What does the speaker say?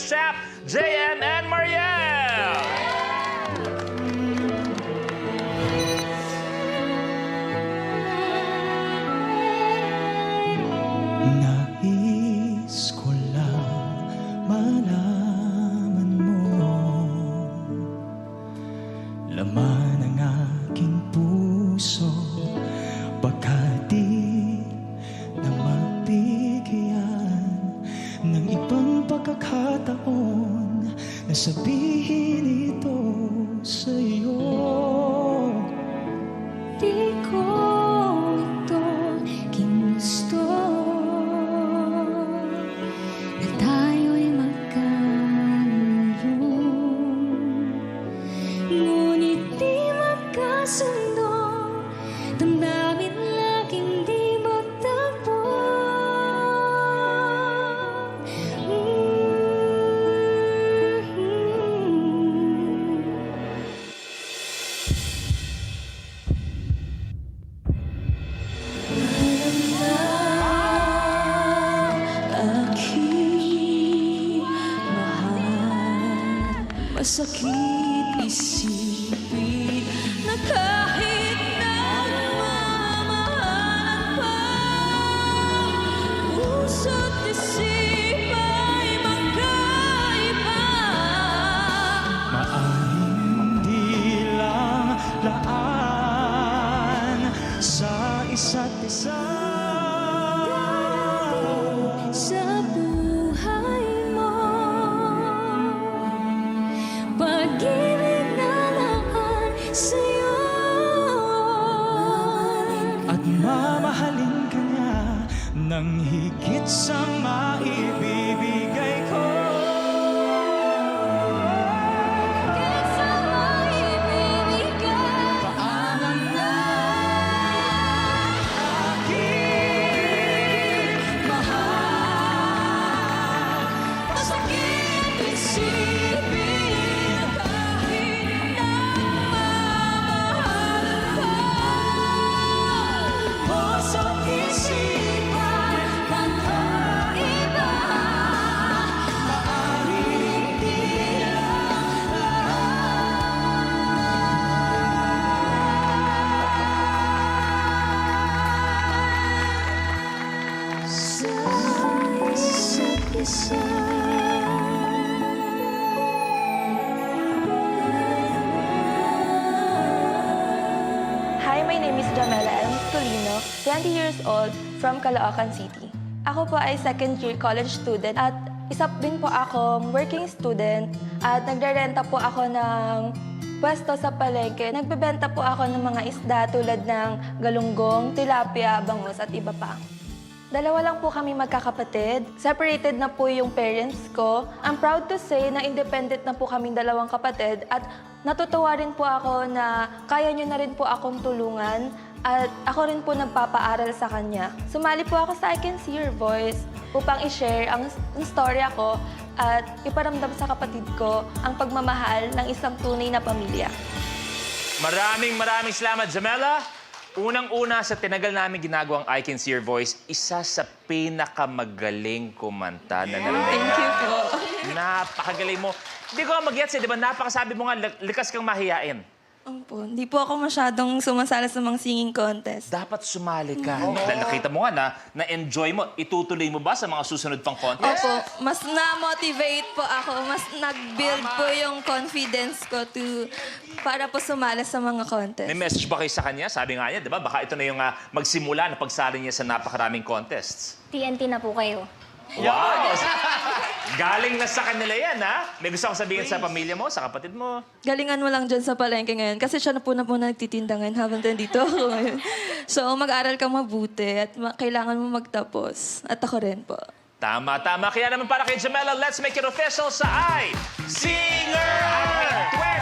Shap, JM, and Mariel! Nais ko lang malaman mo laman ng aking puso, baka di na mabigyan ng ibang pagkakataon na sabihin ito sa'yo. Di ko ito ginusto na tayo'y magkaroon, ngunit di magkasundo, damdamin laging di magtagpo. Aking mahal, masakit isipin na kahit nagmamahalan pa, puso't isip ay magkaiba. Maaaring di lang laan sa isa't isa. Sa buhay mo, pag-ibig na laan sa'yo. At mamahalin ka niya ng higit sa maibibigay ko. Higit sa maibibigay. Paalam na aking mahal, Masakit isipin na kahit nagmamahalan pa, puso't isip ay magkaiba. maaaring di Sa isa't isa. Hi, my name is Jamela M. Tolino, 20 years old, from Caloocan City. Ako po ay second-year college student at isa din po akong working student at nagre-renta po ako ng pwesto sa palengke. Nagbebenta po ako ng mga isda tulad ng galunggong, tilapia, bangus at iba pa. Dalawa lang po kami magkakapatid. Separated na po yung parents ko. I'm proud to say na independent na po kaming dalawang kapatid at natutuwa rin po ako na kaya niyo na rin po akong tulungan at ako rin po nagpapaaral sa kanya. Sumali po ako sa I Can See Your Voice upang i-share ang story ako at iparamdam sa kapatid ko ang pagmamahal ng isang tunay na pamilya. Maraming salamat, Jamela. Unang-una sa tinagal namin ginagawang I Can See Your Voice, isa sa pinakamagaling kumanta na narinig. Thank you po. Napakagaling mo. Hindi ko mag-gets eh, di ba? Napakasabi mo nga, likas kang mahiyain. Opo, hindi po ako masyadong sumasala sa mga singing contest. Dapat sumali ka. Dahil nakita mo nga na-enjoy mo. Itutuloy mo ba sa mga susunod pang contest? Opo, mas na-motivate po ako, mas nag-build po yung confidence ko para po sumali sa mga contest. May message ba kayo sa kanya? Sabi nga niya, di ba? Baka ito na yung magsimula na pagsali niya sa napakaraming contests. TNT na po kayo. Wow! Galing na sa kanila yan, ha? May gusto akong sabihin sa pamilya mo, sa kapatid mo. Galingan mo lang dyan sa palengke ngayon kasi siya na po nagtitinda ngayon habang nandito ako ngayon. So, mag-aral ka mabuti at kailangan mo magtapos. At ako rin po. Tama. Kaya naman para kay Jamela, let's make it official sa I, Singer!